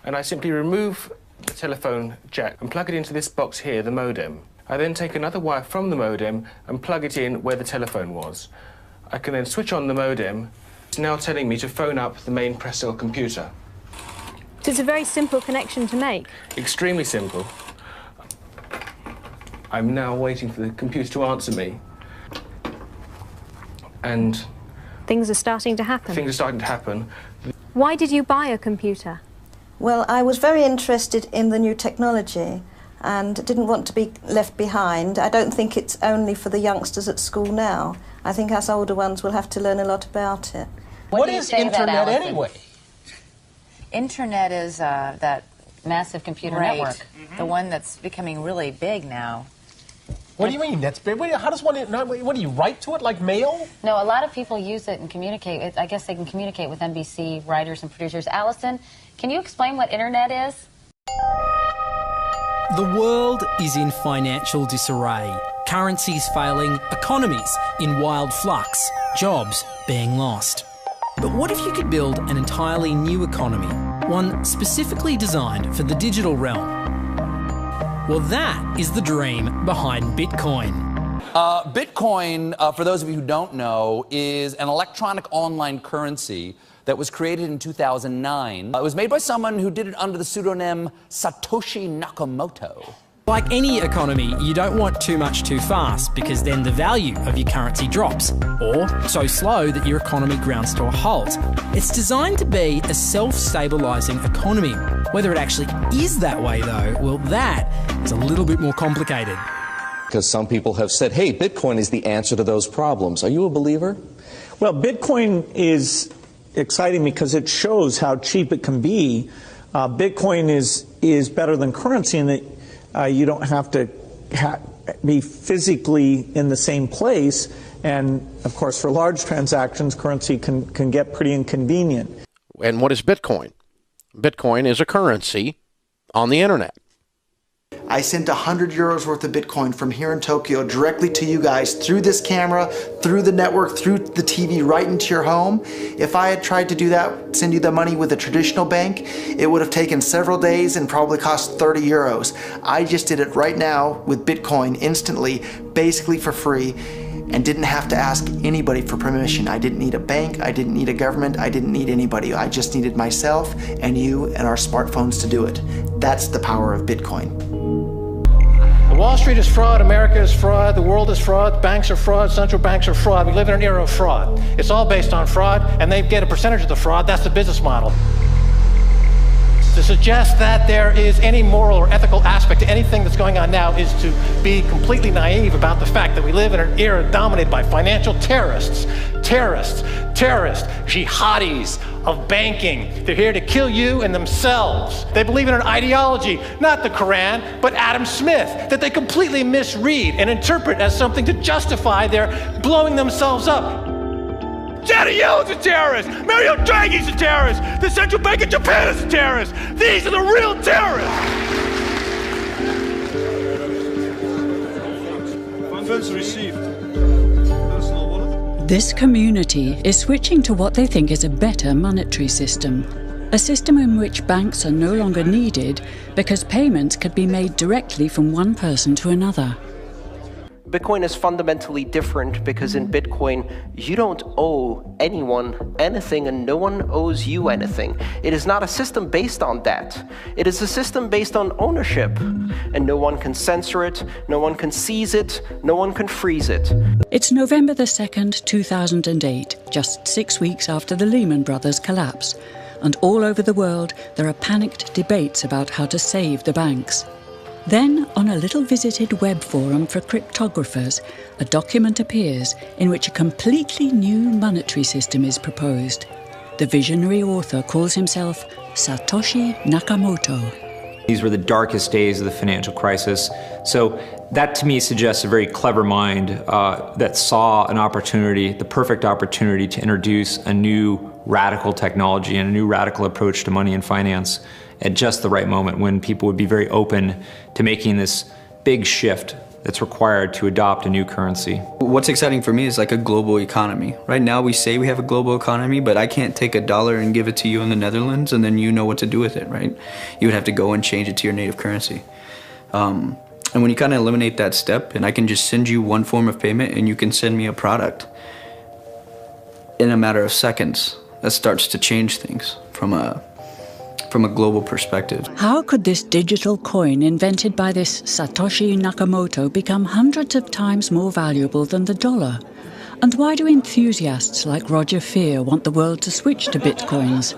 and I simply remove the telephone jack and plug it into this box here, the modem. I then take another wire from the modem and plug it in where the telephone was. I can then switch on the modem. It's now telling me to phone up the main Prestel computer. So it's a very simple connection to make. Extremely simple. I'm now waiting for the computer to answer me. And things are starting to happen. Things are starting to happen. Why did you buy a computer? Well, I was very interested in the new technology and didn't want to be left behind. I don't think it's only for the youngsters at school now. I think us older ones will have to learn a lot about it. What is Internet anyway? Internet is that massive computer network, the one that's becoming really big now. What do you mean? That's big. How does one? What do you write to it like mail? No, a lot of people use it and communicate. I guess they can communicate with NBC writers and producers. Allison, can you explain what Internet is? The world is in financial disarray. Currencies failing, economies in wild flux, jobs being lost. But what if you could build an entirely new economy, one specifically designed for the digital realm? Well, that is the dream behind Bitcoin. Bitcoin, for those of you who don't know, is an electronic online currency that was created in 2009. It was made by someone who did it under the pseudonym Satoshi Nakamoto. Like any economy, you don't want too much too fast because then the value of your currency drops, or so slow that your economy grounds to a halt. It's designed to be a self-stabilising economy. Whether it actually is that way though, well, that is a little bit more complicated. Because some people have said, hey, Bitcoin is the answer to those problems. Are you a believer? Well, Bitcoin is exciting because it shows how cheap it can be. Bitcoin is better than currency in that you don't have to be physically in the same place. And, of course, for large transactions, currency can get pretty inconvenient. And what is Bitcoin? Bitcoin is a currency on the internet. I sent 100 euros worth of Bitcoin from here in Tokyo directly to you guys through this camera, through the network, through the TV, right into your home. If I had tried to do that, send you the money with a traditional bank, it would have taken several days and probably cost 30 euros. I just did it right now with Bitcoin instantly, basically for free, and didn't have to ask anybody for permission. I didn't need a bank, I didn't need a government, I didn't need anybody. I just needed myself and you and our smartphones to do it. That's the power of Bitcoin. Wall Street is fraud, America is fraud, the world is fraud, banks are fraud, central banks are fraud. We live in an era of fraud. It's all based on fraud, and they get a percentage of the fraud. That's the business model. To suggest that there is any moral or ethical aspect to anything that's going on now is to be completely naive about the fact that we live in an era dominated by financial terrorists, jihadis of banking. They're here to kill you and themselves. They believe in an ideology, not the Quran, but Adam Smith, that they completely misread and interpret as something to justify their blowing themselves up. Janet Yellen's a terrorist! Mario Draghi's a terrorist! The Central Bank of Japan is a terrorist! These are the real terrorists! Funds received. This community is switching to what they think is a better monetary system. A system in which banks are no longer needed because payments could be made directly from one person to another. Bitcoin is fundamentally different because in Bitcoin, you don't owe anyone anything and no one owes you anything. It is not a system based on debt. It is a system based on ownership. And no one can censor it, no one can seize it, no one can freeze it. It's November the 2nd, 2008, just 6 weeks after the Lehman Brothers collapse. And all over the world, there are panicked debates about how to save the banks. Then, on a little visited web forum for cryptographers, a document appears in which a completely new monetary system is proposed. The visionary author calls himself Satoshi Nakamoto. These were the darkest days of the financial crisis. So that to me suggests a very clever mind that saw an opportunity, the perfect opportunity to introduce a new radical technology and a new radical approach to money and finance at just the right moment when people would be very open to making this big shift that's required to adopt a new currency. What's exciting for me is like a global economy. Right now we say we have a global economy, but I can't take $1 and give it to you in the Netherlands and then you know what to do with it, right? You would have to go and change it to your native currency. And when you kind of eliminate that step, and I can just send you one form of payment and you can send me a product in a matter of seconds, that starts to change things from a global perspective. How could this digital coin invented by this Satoshi Nakamoto become hundreds of times more valuable than the dollar? And why do enthusiasts like Roger Fear want the world to switch to bitcoins?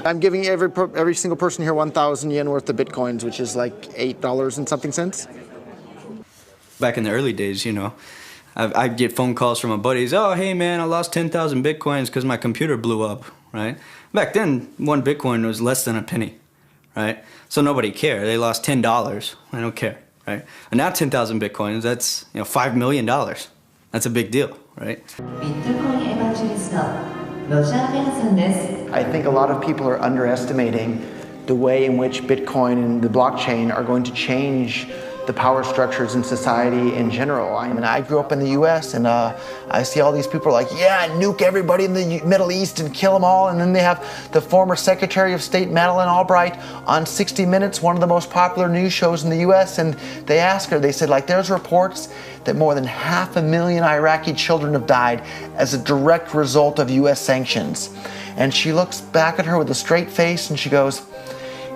I'm giving every single person here 1,000 yen worth of bitcoins, which is like $8 and something cents. Back in the early days, you know, I'd get phone calls from my buddies. Oh, hey man, I lost 10,000 bitcoins because my computer blew up, right? Back then, one bitcoin was less than a penny, right? So nobody cared. They lost $10. I don't care, right? And now 10,000 bitcoins, that's $5 million. That's a big deal, right? I think a lot of people are underestimating the way in which Bitcoin and the blockchain are going to change the power structures in society in general. I mean, I grew up in the US and I see all these people like, yeah, nuke everybody in the Middle East and kill them all. And then they have the former Secretary of State, Madeleine Albright, on 60 Minutes, one of the most popular news shows in the US. And they asked her, they said, like, there's reports that more than 500,000 Iraqi children have died as a direct result of US sanctions. And she looks back at her with a straight face and she goes,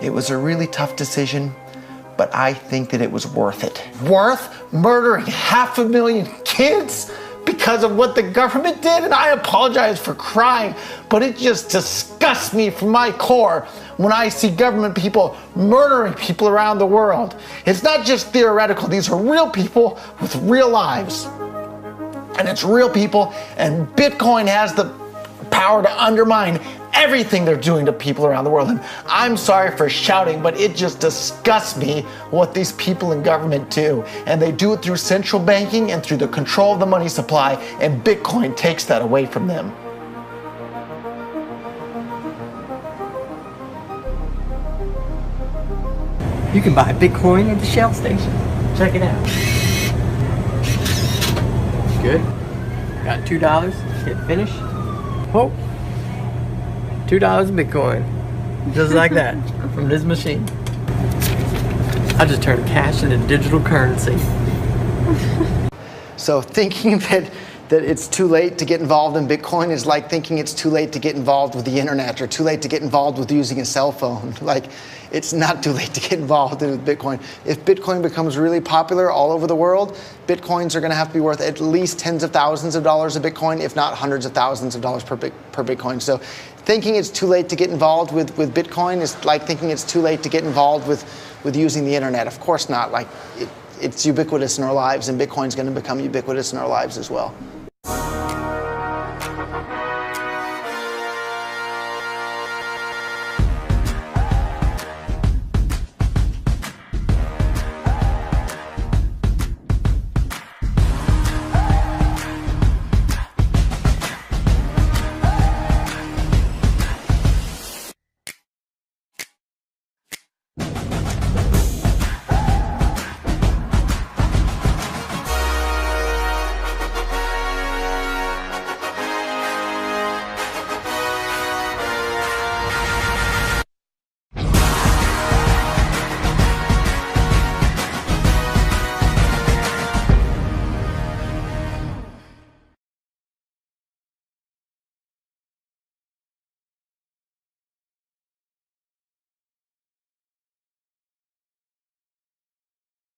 it was a really tough decision, but I think that it was worth it. Worth murdering 500,000 kids because of what the government did? And I apologize for crying, but it just disgusts me from my core when I see government people murdering people around the world. It's not just theoretical. These are real people with real lives. And it's real people, and Bitcoin has the power to undermine everything they're doing to people around the world. And I'm sorry for shouting, but it just disgusts me what these people in government do. And they do it through central banking and through the control of the money supply, and Bitcoin takes that away from them. You can buy Bitcoin at the Shell station. Check it out. Good. Got $2. Hit finish. Oh. $2 Bitcoin. Just like that. From this machine. I just turned cash into digital currency. So thinking that it's too late to get involved in Bitcoin is like thinking it's too late to get involved with the internet or too late to get involved with using a cell phone. Like, it's not too late to get involved in Bitcoin. If Bitcoin becomes really popular all over the world, Bitcoins are going to have to be worth at least tens of thousands of dollars a Bitcoin, if not hundreds of thousands of dollars per Bitcoin. So thinking it's too late to get involved with Bitcoin is like thinking it's too late to get involved with using the internet. Of course not. Like, it's ubiquitous in our lives, and Bitcoin's going to become ubiquitous in our lives as well.